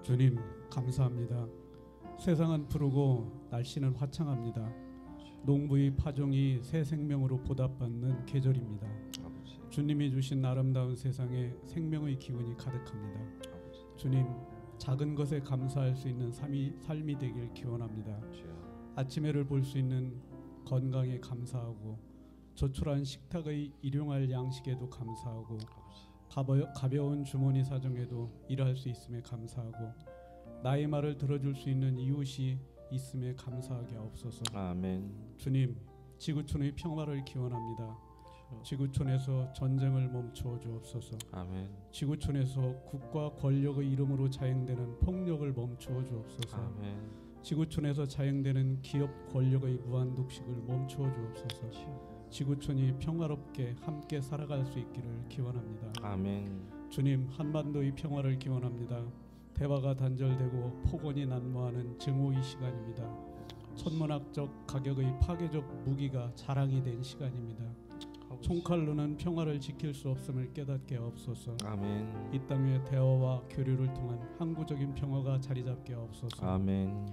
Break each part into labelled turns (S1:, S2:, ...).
S1: 주님 감사합니다. 세상은 푸르고 날씨는 화창합니다. 농부의 파종이 새 생명으로 보답받는 계절입니다.
S2: 아버지.
S1: 주님이 주신 아름다운 세상에 생명의 기운이 가득합니다.
S2: 아버지.
S1: 주님, 작은 것에 감사할 수 있는 삶이 되길 기원합니다.
S2: 주여.
S1: 아침 해를 볼 수 있는 건강에 감사하고 조촐한 식탁의 일용할 양식에도 감사하고 가벼운 주머니 사정에도 일할 수 있음에 감사하고 나의 말을 들어줄 수 있는 이웃이 있음에 감사하게 하옵소서.
S2: 아멘.
S1: 주님, 지구촌의 평화를 기원합니다. 지구촌에서 전쟁을 멈추어 주옵소서.
S2: 아멘.
S1: 지구촌에서 국가 권력의 이름으로 자행되는 폭력을 멈추어 주옵소서.
S2: 아멘.
S1: 지구촌에서 자행되는 기업 권력의 무한 독식을 멈추어 주옵소서. 지구촌이 평화롭게 함께 살아갈 수 있기를 기원합니다.
S2: 아멘.
S1: 주님, 한반도의 평화를 기원합니다. 대화가 단절되고 폭언이 난무하는 증오의 시간입니다. 천문학적 가격의 파괴적 무기가 자랑이 된 시간입니다. 총칼로는 평화를 지킬 수 없음을 깨닫게 하옵소서.
S2: 아멘.
S1: 이 땅에 대화와 교류를 통한 항구적인 평화가 자리잡게 하옵소서.
S2: 아멘.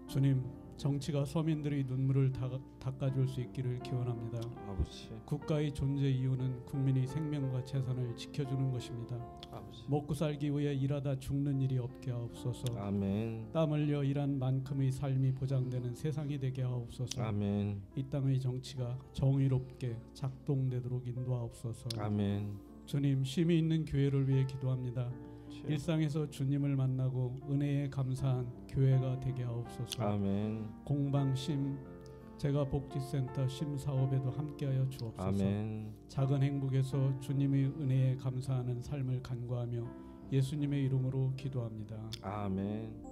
S1: 주님, 정치가 서민들의 눈물을 닦아줄 수 있기를 기원합니다.
S2: 아버지.
S1: 국가의 존재 이유는 국민의 생명과 재산을 지켜주는 것입니다.
S2: 아버지.
S1: 먹고 살기 위해 일하다 죽는 일이 없게 하옵소서.
S2: 아멘.
S1: 땀 흘려 일한 만큼의 삶이 보장되는 세상이 되게 하옵소서.
S2: 아멘.
S1: 이 땅의 정치가 정의롭게 작동되도록 인도하옵소서.
S2: 아멘.
S1: 주님, 쉼이 있는 교회를 위해 기도합니다. 일상에서 주님을 만나고 은혜에 감사한 교회가 되게 하옵소서.
S2: 아멘.
S1: 공방심 재가복지센터 심사업에도 함께하여 주옵소서.
S2: 아멘.
S1: 작은 행복에서 주님의 은혜에 감사하는 삶을 간구하며 예수님의 이름으로 기도합니다.
S2: 아멘.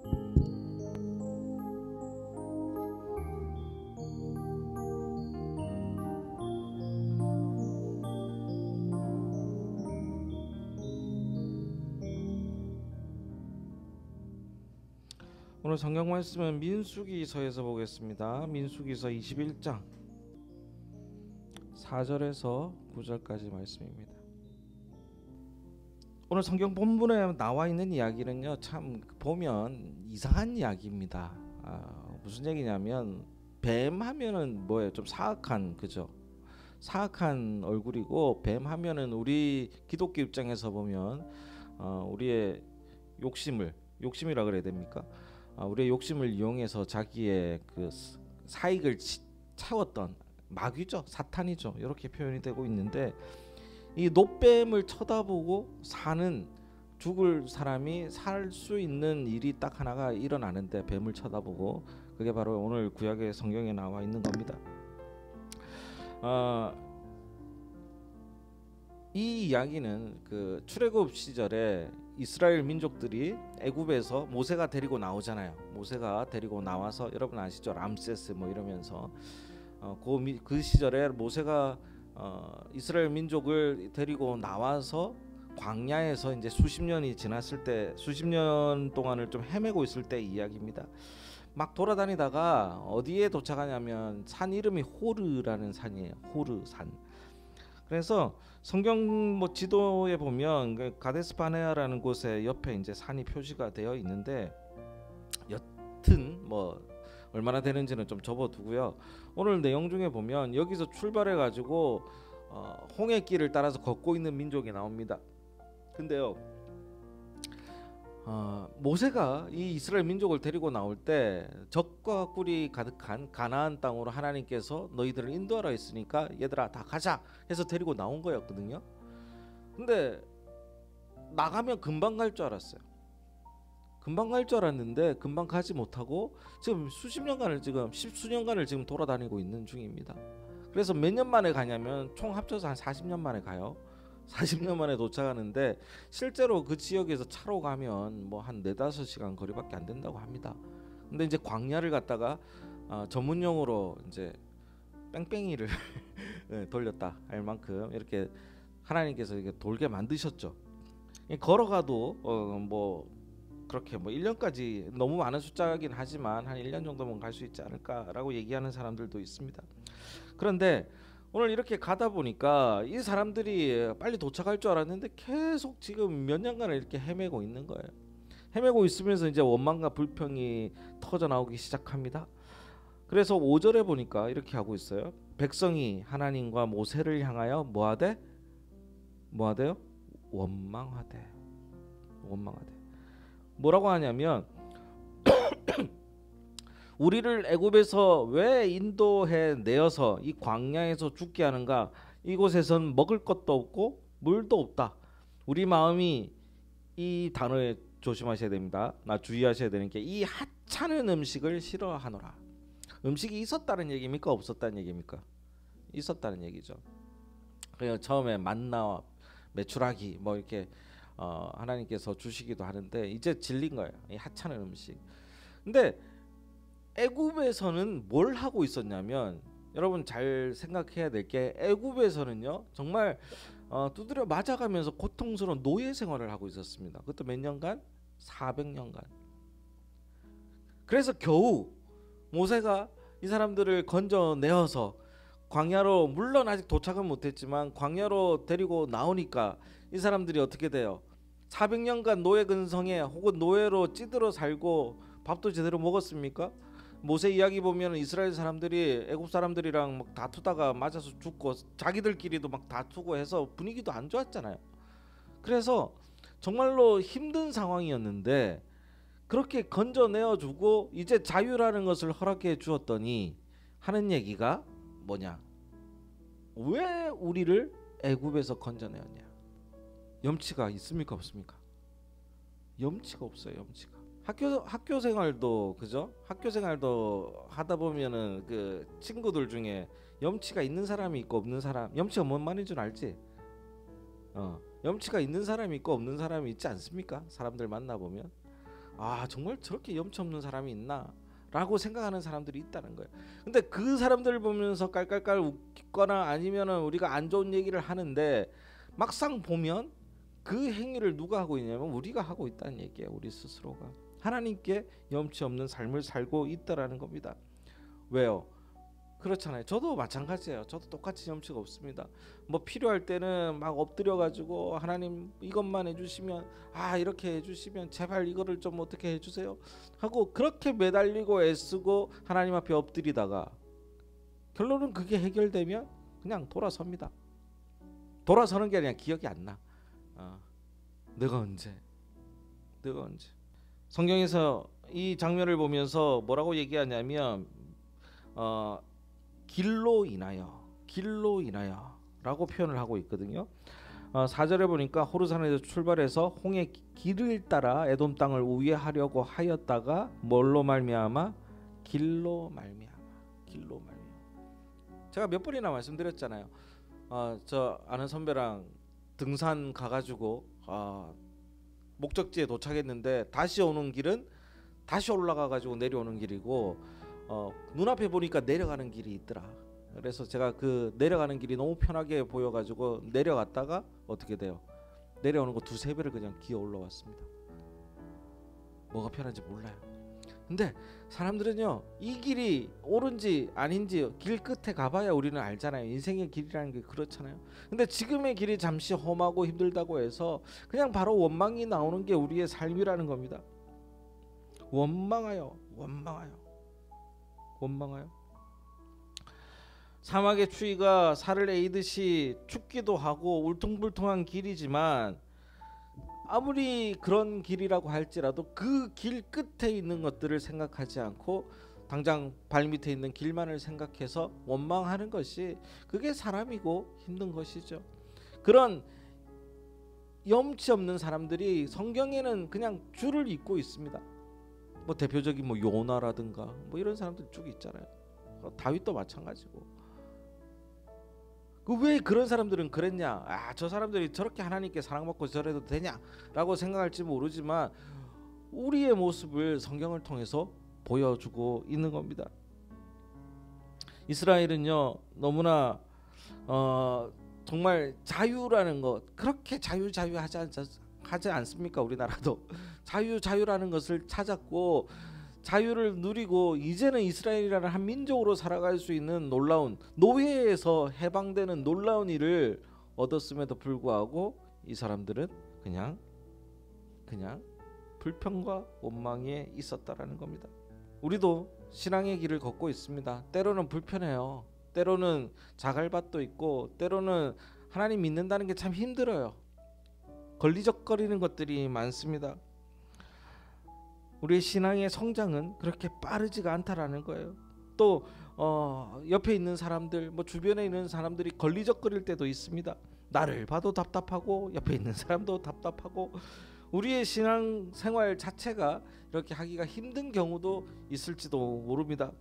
S2: 오늘 성경 말씀은 민수기서에서 보겠습니다. 민수기서 21장 4절에서 9절까지 말씀입니다. 오늘 성경 본문에 나와 있는 이야기는요, 참 보면 이상한 이야기입니다. 무슨 얘기냐면 뱀 하면은 뭐예요? 좀 사악한, 그죠? 사악한 얼굴이고, 뱀 하면은 우리 기독교 입장에서 보면 우리의 욕심이라 그래야 됩니까? 우리의 욕심을 이용해서 자기의 그 사익을 채웠던 마귀죠, 사탄이죠. 이렇게 표현이 되고 있는데, 이 노뱀을 쳐다보고 죽을 사람이 살 수 있는 일이 딱 하나가 일어나는데, 뱀을 쳐다보고, 그게 바로 오늘 구약의 성경에 나와 있는 겁니다. 이 이야기는 그 출애굽 시절에 이스라엘 민족들이 애굽에서 모세가 데리고 나오잖아요. 모세가 데리고 나와서, 여러분 아시죠? 람세스 뭐 이러면서 그 시절에 모세가 이스라엘 민족을 데리고 나와서 광야에서 이제 수십 년 동안을 좀 헤매고 있을 때 이야기입니다. 막 돌아다니다가 어디에 도착하냐면 산 이름이 호르라는 산이에요. 호르산. 그래서 성경 지도에 보면 가데스 바네아라는 곳에 옆에 이제 산이 표시가 되어 있는데, 여튼 얼마나 되는지는 좀 접어두고요. 오늘 내용 중에 보면 여기서 출발해 가지고 홍해길을 따라서 걷고 있는 민족이 나옵니다. 근데요, 모세가 이 이스라엘 민족을 데리고 나올 때 적과 꿀이 가득한 가나안 땅으로 하나님께서 너희들을 인도하라 했으니까 얘들아 다 가자 해서 데리고 나온 거였거든요. 근데 나가면 금방 갈 줄 알았어요. 금방 갈 줄 알았는데 금방 가지 못하고 지금 십수년간을 지금 돌아다니고 있는 중입니다. 그래서 몇 년 만에 가냐면 총 합쳐서 한 40년 만에 가요. 40년 만에 도착하는데, 실제로 그 지역에서 차로 가면 한 4-5시간 거리밖에 안 된다고 합니다. 근데 이제 광야를 갔다가 전문용어로 이제 뺑뺑이를 돌렸다 할 만큼 이렇게 하나님께서 이렇게 돌게 만드셨죠. 걸어가도 그렇게 1년까지 너무 많은 숫자긴 하지만 한 1년 정도면 갈 수 있지 않을까라고 얘기하는 사람들도 있습니다. 그런데 오늘 이렇게 가다 보니까 이 사람들이 빨리 도착할 줄 알았는데 계속 지금 몇 년간을 이렇게 헤매고 있는 거예요. 헤매고 있으면서 이제 원망과 불평이 터져 나오기 시작합니다. 그래서 5절에 보니까 이렇게 하고 있어요. 백성이 하나님과 모세를 향하여 뭐하되? 뭐하대요? 원망하되. 뭐라고 하냐면 우리를 애굽에서 왜 인도해 내어서 이 광야에서 죽게 하는가? 이곳에선 먹을 것도 없고 물도 없다. 우리 마음이, 이 단어에 조심하셔야 됩니다. 주의하셔야 되는 게 이 하찮은 음식을 싫어하노라. 음식이 있었다는 얘기입니까? 없었다는 얘기입니까? 있었다는 얘기죠. 그래서 처음에 만나와 메추라기 뭐 이렇게 하나님께서 주시기도 하는데 이제 질린 거예요. 이 하찮은 음식. 근데 애굽에서는 뭘 하고 있었냐면, 여러분 잘 생각해야 될 게, 애굽에서는요 정말 두드려 맞아가면서 고통스러운 노예 생활을 하고 있었습니다. 그것도 몇 년간? 400년간. 그래서 겨우 모세가 이 사람들을 건져내어서 광야로, 물론 아직 도착은 못했지만 광야로 데리고 나오니까 이 사람들이 어떻게 돼요? 400년간 노예 근성에 혹은 노예로 찌들어 살고 밥도 제대로 먹었습니까? 모세 이야기 보면 이스라엘 사람들이 애굽 사람들이랑 막 다투다가 맞아서 죽고 자기들끼리도 막 다투고 해서 분위기도 안 좋았잖아요. 그래서 정말로 힘든 상황이었는데 그렇게 건져내어주고 이제 자유라는 것을 허락해 주었더니 하는 얘기가 뭐냐? 왜 우리를 애굽에서 건져내었냐? 염치가 있습니까? 없습니까? 염치가 없어요. 염치가. 학교 생활도 그죠? 학교 생활도 하다 보면은 그 친구들 중에 염치가 있는 사람이 있고 없는 사람, 염치가 뭔 말인 줄 알지? 염치가 있는 사람이 있고 없는 사람이 있지 않습니까? 사람들 만나 보면 정말 저렇게 염치 없는 사람이 있나? 라고 생각하는 사람들이 있다는 거예요. 근데 그 사람들을 보면서 깔깔깔 웃거나 아니면은 우리가 안 좋은 얘기를 하는데 막상 보면 그 행위를 누가 하고 있냐면 우리가 하고 있다는 얘기예요. 우리 스스로가 하나님께 염치 없는 삶을 살고 있다라는 겁니다. 왜요? 그렇잖아요. 저도 마찬가지예요. 저도 똑같이 염치가 없습니다. 뭐 필요할 때는 막 엎드려 가지고 하나님 이것만 해주시면, 이렇게 해주시면 제발 이거를 좀 어떻게 해주세요 하고 그렇게 매달리고 애쓰고 하나님 앞에 엎드리다가 결론은 그게 해결되면 그냥 돌아섭니다. 돌아서는 게 아니라 기억이 안 나. 내가 언제 성경에서 이 장면을 보면서 뭐라고 얘기하냐면 길로 인하여 라고 표현을 하고 있거든요. 4절에 보니까 호르산에서 출발해서 홍해 길을 따라 에돔 땅을 우회하려고 하였다가 뭘로 말미암아? 길로 말미암아. 제가 몇 번이나 말씀드렸잖아요. 저 아는 선배랑 등산 가가지고 목적지에 도착했는데 다시 오는 길은 다시 올라가가지고 내려오는 길이고 눈앞에 보니까 내려가는 길이 있더라. 그래서 제가 그 내려가는 길이 너무 편하게 보여가지고 내려갔다가 어떻게 돼요? 내려오는 거 2-3배를 그냥 기어 올라왔습니다. 뭐가 편한지 몰라요. 근데 사람들은요 이 길이 옳은지 아닌지 길 끝에 가봐야 우리는 알잖아요. 인생의 길이라는 게 그렇잖아요. 근데 지금의 길이 잠시 험하고 힘들다고 해서 그냥 바로 원망이 나오는 게 우리의 삶이라는 겁니다. 원망하여. 사막의 추위가 살을 에이듯이 춥기도 하고 울퉁불퉁한 길이지만 아무리 그런 길이라고 할지라도 그 길 끝에 있는 것들을 생각하지 않고 당장 발밑에 있는 길만을 생각해서 원망하는 것이 그게 사람이고 힘든 것이죠. 그런 염치 없는 사람들이 성경에는 그냥 줄을 잇고 있습니다. 뭐 대표적인 뭐 요나라든가 뭐 이런 사람들 쭉 있잖아요. 다윗도 마찬가지고. 왜 그런 사람들은 그랬냐? 저 사람들이 저렇게 하나님께 사랑받고 저래도 되냐라고 생각할지 모르지만 우리의 모습을 성경을 통해서 보여주고 있는 겁니다. 이스라엘은요 너무나 정말 자유라는 것 그렇게 하지 않습니까? 우리나라도 자유라는 것을 찾았고 자유를 누리고 이제는 이스라엘이라는 한 민족으로 살아갈 수 있는 놀라운 노예에서 해방되는 놀라운 일을 얻었음에도 불구하고 이 사람들은 그냥 불평과 원망에 있었다라는 겁니다. 우리도 신앙의 길을 걷고 있습니다. 때로는 불편해요. 때로는 자갈밭도 있고 때로는 하나님 믿는다는 게 참 힘들어요. 걸리적거리는 것들이 많습니다. 우리의 신앙의 성장은 그렇게 빠르지가 않다라는 거예요. 또 옆에 있는 사람들, 주변에 있는 사람들이 걸리적거릴 때도 있습니다. 나를 봐도 답답하고 옆에 있는 사람도 답답하고 우리의 신앙 생활 자체가 이렇게 하기가 힘든 경우도 있을지도 모릅니다.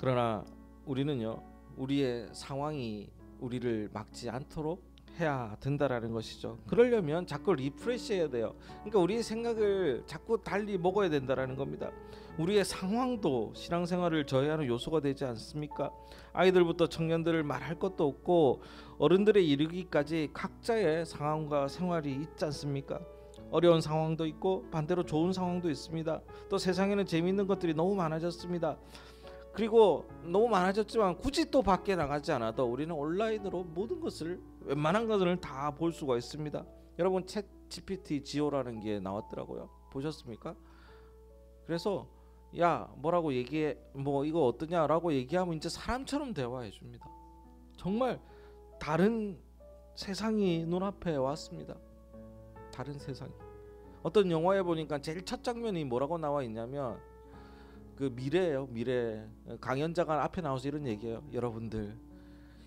S2: 그러나 우리는요, 우리의 상황이 우리를 막지 않도록 해야 된다라는 것이죠. 그러려면 자꾸 리프레시해야 돼요. 그러니까 우리의 생각을 자꾸 달리 먹어야 된다라는 겁니다. 우리의 상황도 신앙생활을 저해하는 요소가 되지 않습니까? 아이들부터 청년들을 말할 것도 없고 어른들에 이르기까지 각자의 상황과 생활이 있지 않습니까? 어려운 상황도 있고 반대로 좋은 상황도 있습니다. 또 세상에는 재미있는 것들이 너무 많아졌습니다. 그리고 너무 많아졌지만 굳이 또 밖에 나가지 않아도 우리는 온라인으로 모든 것을 웬만한 것을 다 볼 수가 있습니다. 여러분 챗 GPT 지오라는 게 나왔더라고요. 보셨습니까? 그래서 야 뭐라고 얘기해, 이거 어떠냐라고 얘기하면 이제 사람처럼 대화해 줍니다. 정말 다른 세상이 눈앞에 왔습니다. 다른 세상이. 어떤 영화에 보니까 제일 첫 장면이 뭐라고 나와 있냐면 그 미래예요. 미래. 강연자가 앞에 나와서 이런 얘기해요. 여러분들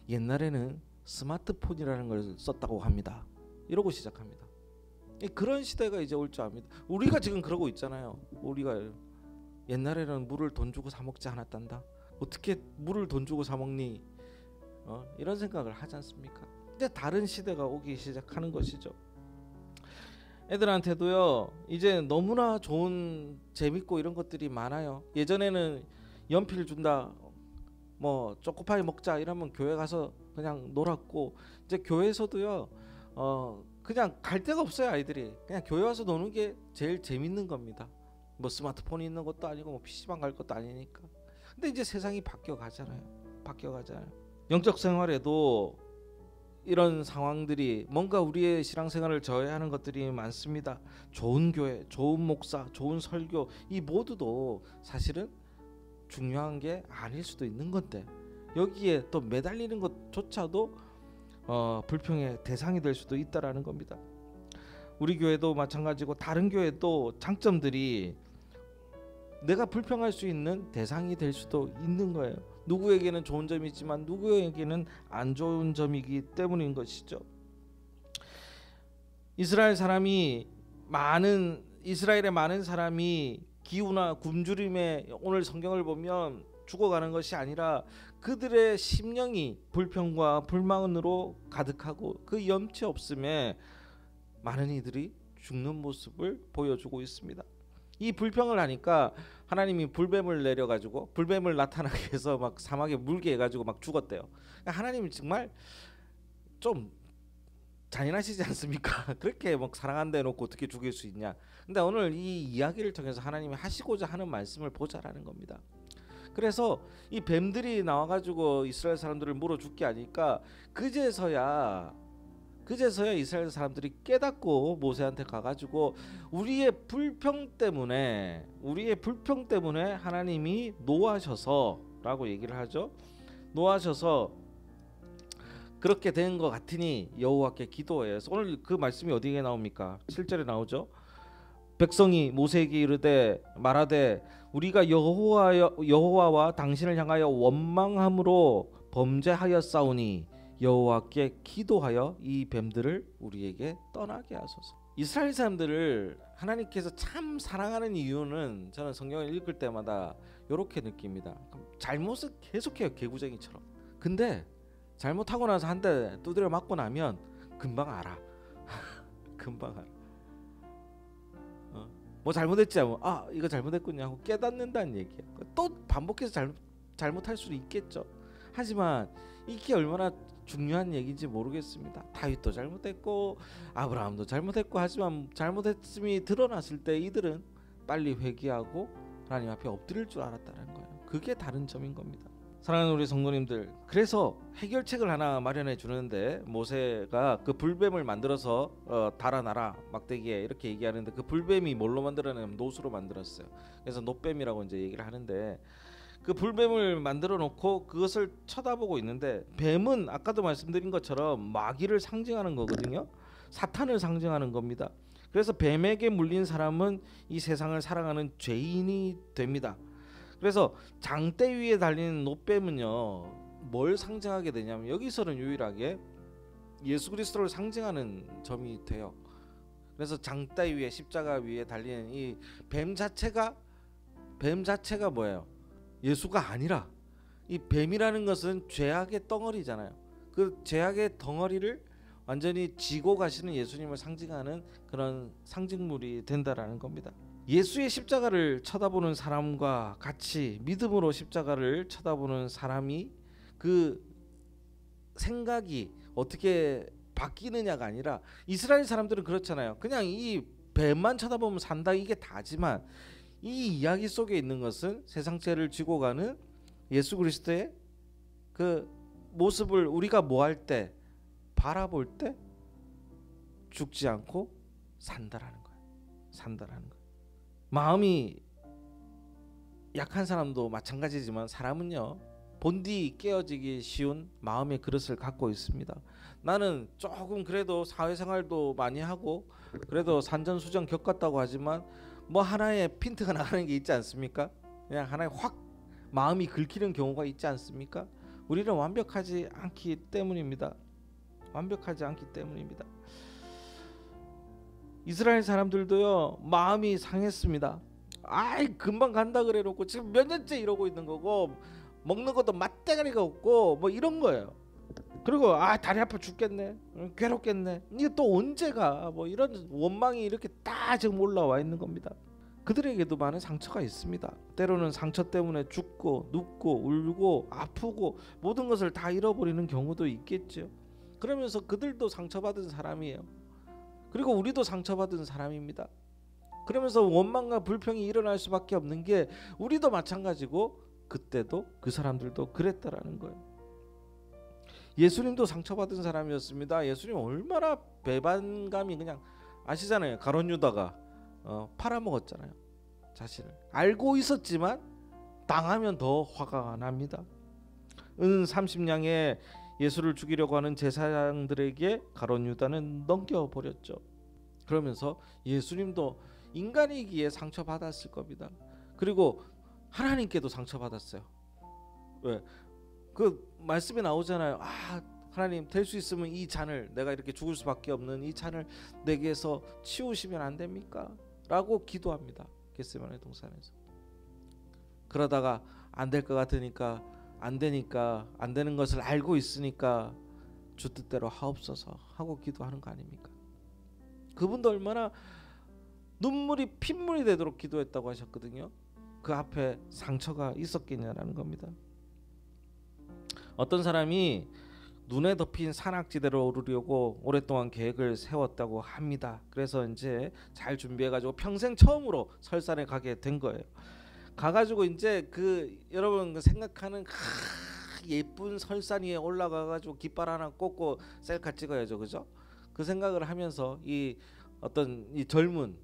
S2: 옛날에는 스마트폰이라는 걸 썼다고 합니다. 이러고 시작합니다. 그런 시대가 이제 올 줄 압니다. 우리가 지금 그러고 있잖아요. 우리가 옛날에는 물을 돈 주고 사 먹지 않았단다. 어떻게 물을 돈 주고 사 먹니? 이런 생각을 하지 않습니까? 이제 다른 시대가 오기 시작하는 것이죠. 애들한테도요 이제 너무나 좋은 재밌고 이런 것들이 많아요. 예전에는 연필 준다, 초코파이 먹자 이러면 교회 가서 그냥 놀았고 이제 교회에서도요 그냥 갈 데가 없어요. 아이들이 그냥 교회 와서 노는 게 제일 재밌는 겁니다. 스마트폰이 있는 것도 아니고 PC방 갈 것도 아니니까. 근데 이제 세상이 바뀌어가잖아요. 영적 생활에도 이런 상황들이 뭔가 우리의 신앙생활을 저해하는 것들이 많습니다. 좋은 교회, 좋은 목사, 좋은 설교 이 모두도 사실은 중요한 게 아닐 수도 있는 건데 여기에 또 매달리는 것조차도 불평의 대상이 될 수도 있다라는 겁니다. 우리 교회도 마찬가지고 다른 교회도 장점들이 내가 불평할 수 있는 대상이 될 수도 있는 거예요. 누구에게는 좋은 점이 있지만 누구에게는 안 좋은 점이기 때문인 것이죠. 이스라엘의 많은 사람이 기후나 굶주림에 오늘 성경을 보면 죽어가는 것이 아니라 그들의 심령이 불평과 불만으로 가득하고 그 염치 없음에 많은 이들이 죽는 모습을 보여주고 있습니다. 이 불평을 하니까 하나님이 불뱀을 내려가지고 불뱀을 나타나게 해서 막 사막에 물게 해가지고 막 죽었대요. 하나님이 정말 좀 잔인하시지 않습니까? 그렇게 막 사랑한다 해놓고 어떻게 죽일 수 있냐. 근데 오늘 이 이야기를 통해서 하나님이 하시고자 하는 말씀을 보자라는 겁니다. 그래서 이 뱀들이 나와가지고 이스라엘 사람들을 물어 죽게 하니까 그제서야 이스라엘 사람들이 깨닫고 모세한테 가가지고 우리의 불평 때문에 하나님이 노하셔서라고 얘기를 하죠. 노하셔서 그렇게 된 것 같으니 여호와께 기도해. 오늘 그 말씀이 어디에 나옵니까? 7절에 나오죠. 백성이 모세에게 이르되 말하되 우리가 여호와와 당신을 향하여 원망함으로 범죄하였사오니 여호와께 기도하여 이 뱀들을 우리에게 떠나게 하소서. 이스라엘 사람들을 하나님께서 참 사랑하는 이유는 저는 성경을 읽을 때마다 이렇게 느낍니다. 잘못을 계속해요. 개구쟁이처럼. 근데 잘못하고 나서 한 대 두드려 맞고 나면 금방 알아. 금방 알아. 뭐 잘못했지 하면 이거 잘못했군요 하고 깨닫는다는 얘기예요. 또 반복해서 잘못할 수도 있겠죠. 하지만 이게 얼마나 중요한 얘기인지 모르겠습니다. 다윗도 잘못했고 아브라함도 잘못했고 하지만 잘못했음이 드러났을 때 이들은 빨리 회개하고 하나님 앞에 엎드릴 줄 알았다는 거예요. 그게 다른 점인 겁니다. 사랑하는 우리 성도님들, 그래서 해결책을 하나 마련해 주는데 모세가 그 불뱀을 만들어서 달아놔라 막대기에 이렇게 얘기하는데, 그 불뱀이 뭘로 만들어내면 노수로 만들었어요. 그래서 노뱀이라고 이제 얘기를 하는데, 그 불뱀을 만들어 놓고 그것을 쳐다보고 있는데, 뱀은 아까도 말씀드린 것처럼 마귀를 상징하는 거거든요. 사탄을 상징하는 겁니다. 그래서 뱀에게 물린 사람은 이 세상을 살아가는 죄인이 됩니다. 그래서 장대 위에 달린 노뱀은요, 뭘 상징하게 되냐면 여기서는 유일하게 예수 그리스도를 상징하는 점이 돼요. 그래서 장대 위에, 십자가 위에 달린 이 뱀 자체가 뭐예요? 예수가 아니라, 이 뱀이라는 것은 죄악의 덩어리잖아요. 그 죄악의 덩어리를 완전히 지고 가시는 예수님을 상징하는 그런 상징물이 된다라는 겁니다. 예수의 십자가를 쳐다보는 사람과 같이 믿음으로 십자가를 쳐다보는 사람이 그 생각이 어떻게 바뀌느냐가 아니라, 이스라엘 사람들은 그렇잖아요. 그냥 이 뱀만 쳐다보면 산다, 이게 다지만 이 이야기 속에 있는 것은 세상 죄를 지고 가는 예수 그리스도의 그 모습을 우리가 뭐 할 때, 바라볼 때 죽지 않고 산다라는 거예요. 산다라는 거예요. 마음이 약한 사람도 마찬가지지만 사람은요, 본디 깨어지기 쉬운 마음의 그릇을 갖고 있습니다. 나는 조금 그래도 사회생활도 많이 하고 그래도 산전수전 겪었다고 하지만 뭐 하나의 핀트가 나가는 게 있지 않습니까? 그냥 하나에 확 마음이 긁히는 경우가 있지 않습니까? 우리는 완벽하지 않기 때문입니다. 완벽하지 않기 때문입니다. 이스라엘 사람들도요, 마음이 상했습니다. 아이 금방 간다 그래 놓고 지금 몇 년째 이러고 있는 거고, 먹는 것도 맛대가리가 없고 뭐 이런 거예요. 그리고 다리 아파 죽겠네, 괴롭겠네, 이게 또 언제가, 뭐 이런 원망이 이렇게 다 지금 올라와 있는 겁니다. 그들에게도 많은 상처가 있습니다. 때로는 상처 때문에 죽고 눕고 울고 아프고 모든 것을 다 잃어버리는 경우도 있겠죠. 그러면서 그들도 상처받은 사람이에요. 그리고 우리도 상처받은 사람입니다. 그러면서 원망과 불평이 일어날 수밖에 없는 게, 우리도 마찬가지고 그때도 그 사람들도 그랬다라는 거예요. 예수님도 상처받은 사람이었습니다. 예수님 얼마나 배반감이, 그냥 아시잖아요. 가룟 유다가 팔아먹었잖아요. 자신을 알고 있었지만 당하면 더 화가 납니다. 은 30냥에 예수를 죽이려고 하는 제사장들에게 가룟 유다는 넘겨버렸죠. 그러면서 예수님도 인간이기에 상처받았을 겁니다. 그리고 하나님께도 상처받았어요. 왜? 그 말씀에 나오잖아요. 하나님, 될 수 있으면 이 잔을, 내가 이렇게 죽을 수밖에 없는 이 잔을 내게서 치우시면 안 됩니까? 라고 기도합니다. 겟세마네 동산에서. 그러다가 안 될 것 같으니까, 안 되니까, 안 되는 것을 알고 있으니까 주 뜻대로 하옵소서 하고 기도하는 거 아닙니까? 그분도 얼마나 눈물이 핏물이 되도록 기도했다고 하셨거든요. 그 앞에 상처가 있었겠냐라는 겁니다. 어떤 사람이 눈에 덮인 산악지대로 오르려고 오랫동안 계획을 세웠다고 합니다. 그래서 이제 잘 준비해가지고 평생 처음으로 설산에 가게 된 거예요. 가가지고 이제 그 여러분 생각하는 예쁜 설산 위에 올라가가지고 깃발 하나 꽂고 셀카 찍어야죠, 그죠? 그 생각을 하면서 이 어떤 이 젊은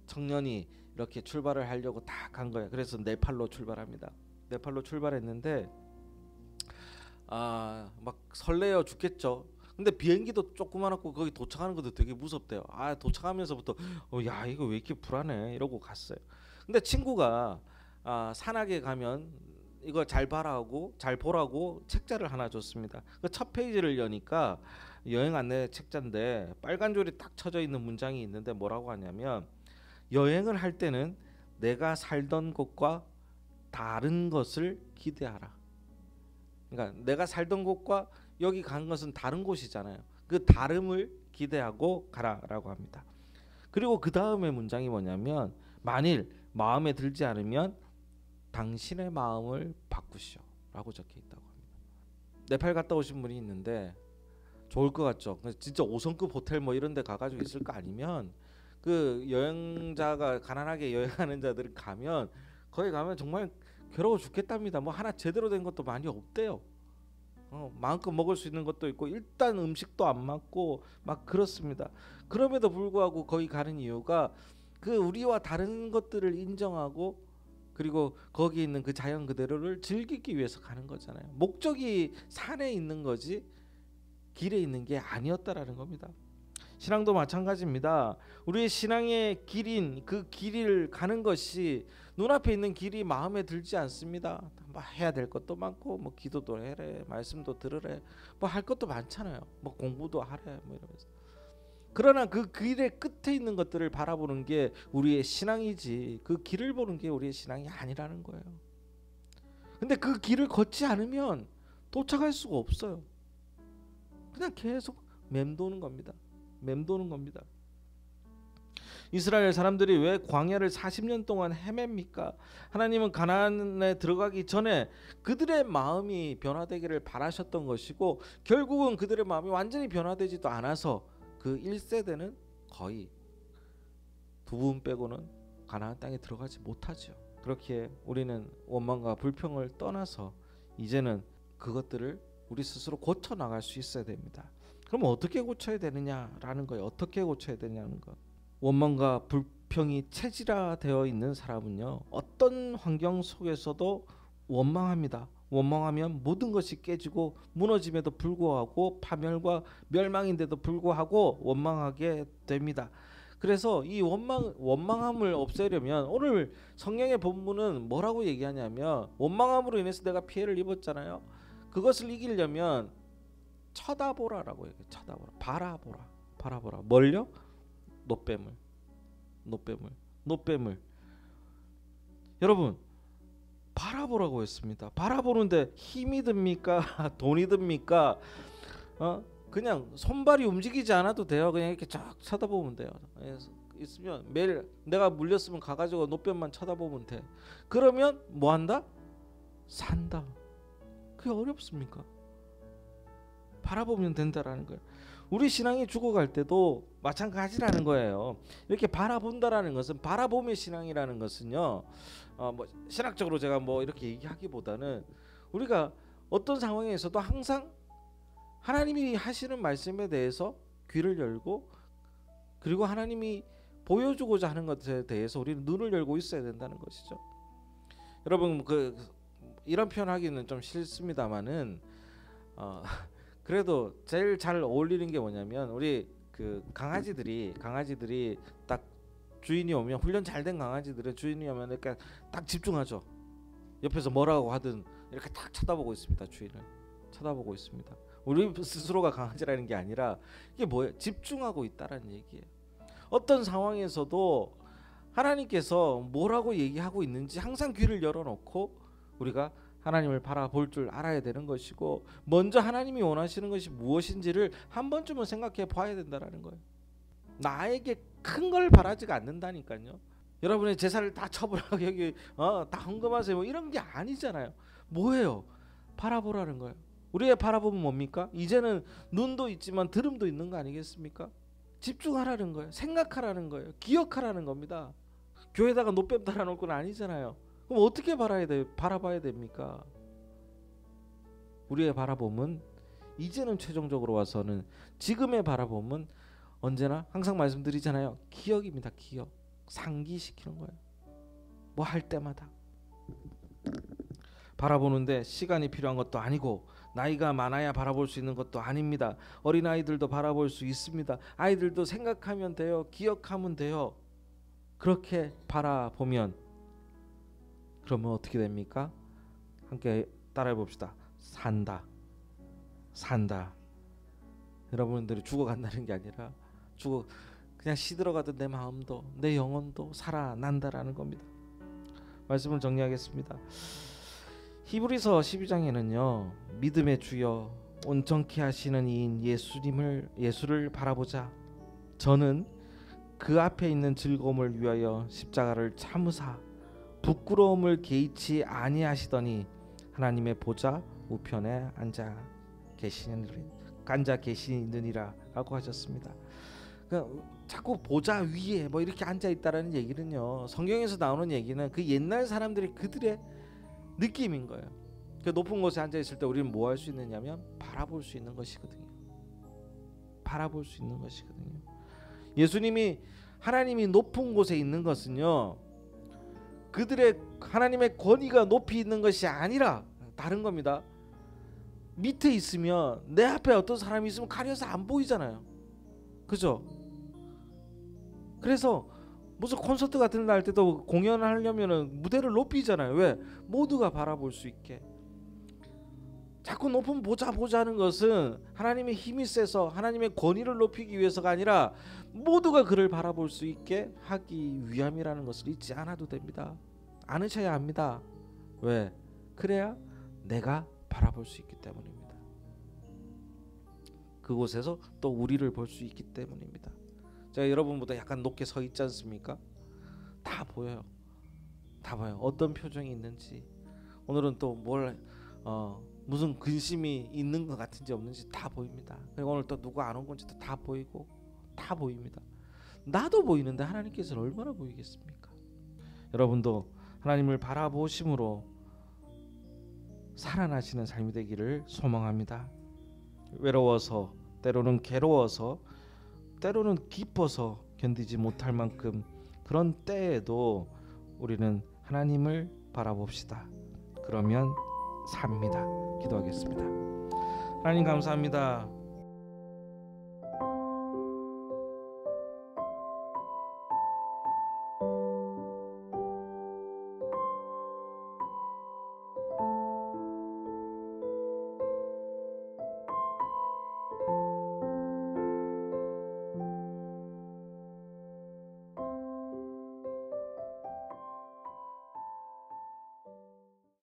S2: 청년이 이렇게 출발을 하려고 다 간 거예요. 그래서 네팔로 출발합니다. 네팔로 출발했는데 막 설레어 죽겠죠. 근데 비행기도 조그만하고 거기 도착하는 것도 되게 무섭대요. 도착하면서부터 야 이거 왜 이렇게 불안해 이러고 갔어요. 근데 친구가 산악에 가면 이거 잘 보라고 책자를 하나 줬습니다. 그 첫 페이지를 여니까 여행 안내 책자인데 빨간 줄이 딱 쳐져 있는 문장이 있는데 뭐라고 하냐면, 여행을 할 때는 내가 살던 곳과 다른 것을 기대하라. 그러니까 내가 살던 곳과 여기 간 것은 다른 곳이잖아요. 그 다름을 기대하고 가라라고 합니다. 그리고 그 다음에 문장이 뭐냐면, 만일 마음에 들지 않으면 당신의 마음을 바꾸시오라고 적혀 있다고 합니다. 네팔 갔다 오신 분이 있는데 좋을 것 같죠. 진짜 5성급 호텔 뭐 이런 데 가가지고 있을 거 아니면, 그 여행자가 가난하게 여행하는 자들은 가면 거기 가면 정말 괴로워 죽겠답니다. 뭐 하나 제대로 된 것도 많이 없대요. 마음껏 먹을 수 있는 것도 있고 일단 음식도 안 맞고 막 그렇습니다. 그럼에도 불구하고 거기 가는 이유가 그 우리와 다른 것들을 인정하고 그리고 거기 있는 그 자연 그대로를 즐기기 위해서 가는 거잖아요. 목적이 산에 있는 거지 길에 있는 게 아니었다라는 겁니다. 신앙도 마찬가지입니다. 우리의 신앙의 길인 그 길을 가는 것이 눈앞에 있는 길이 마음에 들지 않습니다. 뭐 해야 될 것도 많고 뭐 기도도 해래, 말씀도 들으래, 뭐 할 것도 많잖아요. 뭐 공부도 하래, 뭐 이러면서. 그러나 그 길의 끝에 있는 것들을 바라보는 게 우리의 신앙이지 그 길을 보는 게 우리의 신앙이 아니라는 거예요. 근데 그 길을 걷지 않으면 도착할 수가 없어요. 그냥 계속 맴도는 겁니다. 이스라엘 사람들이 왜 광야를 40년 동안 헤맵니까? 하나님은 가나안에 들어가기 전에 그들의 마음이 변화되기를 바라셨던 것이고 결국은 그들의 마음이 완전히 변화되지도 않아서 그 1세대는 거의 두 분 빼고는 가나안 땅에 들어가지 못하죠. 그렇게 우리는 원망과 불평을 떠나서 이제는 그것들을 우리 스스로 고쳐 나갈 수 있어야 됩니다. 그럼 어떻게 고쳐야 되느냐라는 거예요. 어떻게 고쳐야 되냐는 거. 원망과 불평이 체질화되어 있는 사람은요, 어떤 환경 속에서도 원망합니다. 원망하면 모든 것이 깨지고 무너짐에도 불구하고 파멸과 멸망인데도 불구하고 원망하게 됩니다. 그래서 이 원망함을 없애려면 오늘 성경의 본문은 뭐라고 얘기하냐면 원망함으로 인해서 내가 피해를 입었잖아요. 그것을 이기려면 쳐다보라라고 얘기해요. 쳐다보라. 바라보라. 뭘요? 노뱀을. 여러분 바라보라고 했습니다. 바라보는데 힘이 듭니까? 돈이 듭니까? 그냥 손발이 움직이지 않아도 돼요. 그냥 이렇게 쫙 쳐다보면 돼요. 있으면 매일 내가 물렸으면 가가지고 노뱀만 쳐다보면 돼. 그러면 뭐 한다? 산다. 그게 어렵습니까? 바라보면 된다라는 거예요. 우리 신앙이 죽어갈 때도 마찬가지라는 거예요. 이렇게 바라본다라는 것은 바라봄의 신앙이라는 것은요. 뭐 신학적으로 제가 뭐 이렇게 얘기하기보다는 우리가 어떤 상황에서도 항상 하나님이 하시는 말씀에 대해서 귀를 열고 그리고 하나님이 보여주고자 하는 것에 대해서 우리는 눈을 열고 있어야 된다는 것이죠. 여러분 이런 표현하기는 좀 싫습니다만은 그래도 제일 잘 어울리는 게 뭐냐면 우리 그 강아지들이 딱 주인이 오면 훈련 잘 된 강아지들은 주인이 오면 이렇게 딱 집중하죠. 옆에서 뭐라고 하든 이렇게 딱 쳐다보고 있습니다. 주인을 쳐다보고 있습니다. 우리 스스로가 강아지라는 게 아니라 이게 뭐예요? 집중하고 있다라는 얘기예요. 어떤 상황에서도 하나님께서 뭐라고 얘기하고 있는지 항상 귀를 열어놓고 우리가 하나님을 바라볼 줄 알아야 되는 것이고 먼저 하나님이 원하시는 것이 무엇인지를 한 번쯤은 생각해 봐야 된다는 거예요. 나에게 큰 걸 바라지가 않는다니까요. 여러분의 제사를 다 처분하고 여기 다 헌금하세요 뭐 이런 게 아니잖아요. 뭐예요? 바라보라는 거예요. 우리의 바라보면 뭡니까? 이제는 눈도 있지만 들음도 있는 거 아니겠습니까? 집중하라는 거예요. 생각하라는 거예요. 기억하라는 겁니다. 교회에다가 노뱀 달아놓을 건 아니잖아요. 그럼 어떻게 바라봐야 됩니까? 우리의 바라봄은 이제는 최종적으로 와서는 지금의 바라봄은 언제나 항상 말씀드리잖아요. 기억입니다. 기억. 상기시키는 거예요. 뭐 할 때마다. 바라보는데 시간이 필요한 것도 아니고 나이가 많아야 바라볼 수 있는 것도 아닙니다. 어린아이들도 바라볼 수 있습니다. 아이들도 생각하면 돼요. 기억하면 돼요. 그렇게 바라보면 그러면 어떻게 됩니까? 함께 따라해 봅시다. 산다. 여러분들이 죽어간다는 게 아니라 그냥 시들어가던 내 마음도 내 영혼도 살아난다라는 겁니다. 말씀을 정리하겠습니다. 히브리서 12장에는요. 믿음의 주여 온전케 하시는 이인 예수를 바라보자. 저는 그 앞에 있는 즐거움을 위하여 십자가를 참으사 부끄러움을 개의치 아니하시더니 하나님의 보좌 우편에 앉아 계시느니라 라고 하셨습니다. 자꾸 보좌 위에 뭐 이렇게 앉아 있다라는 얘기는요. 성경에서 나오는 얘기는 그 옛날 사람들이 그들의 느낌인 거예요. 그 높은 곳에 앉아 있을 때 우리는 뭐 할 수 있느냐면 바라볼 수 있는 것이거든요. 바라볼 수 있는 것이거든요. 예수님이 하나님이 높은 곳에 있는 것은요, 그들의 하나님의 권위가 높이 있는 것이 아니라 다른 겁니다. 밑에 있으면 내 앞에 어떤 사람이 있으면 가려서 안 보이잖아요. 그죠? 그래서 무슨 콘서트 같은 날 때도 공연을 하려면은 무대를 높이잖아요. 왜? 모두가 바라볼 수 있게. 자꾸 높은 보자 하는 것은 하나님의 힘이 세서 하나님의 권위를 높이기 위해서가 아니라 모두가 그를 바라볼 수 있게 하기 위함이라는 것을 잊지 않아도 됩니다. 않으셔야 합니다. 왜? 그래야 내가 바라볼 수 있기 때문입니다. 그곳에서 또 우리를 볼 수 있기 때문입니다. 제가 여러분보다 약간 높게 서 있지 않습니까? 다 보여요. 다 봐요. 어떤 표정이 있는지, 오늘은 또 뭘 무슨 근심이 있는 것 같은지 없는지 다 보입니다. 그리고 오늘 또 누가 안 온 건지도 다 보이고 다 보입니다. 나도 보이는데 하나님께서는 얼마나 보이겠습니까? 여러분도 하나님을 바라보심으로 살아나시는 삶이 되기를 소망합니다. 외로워서, 때로는 괴로워서, 때로는 기뻐서 견디지 못할 만큼 그런 때에도 우리는 하나님을 바라봅시다. 그러면 삽니다. 기도하겠습니다. 하나님 감사합니다.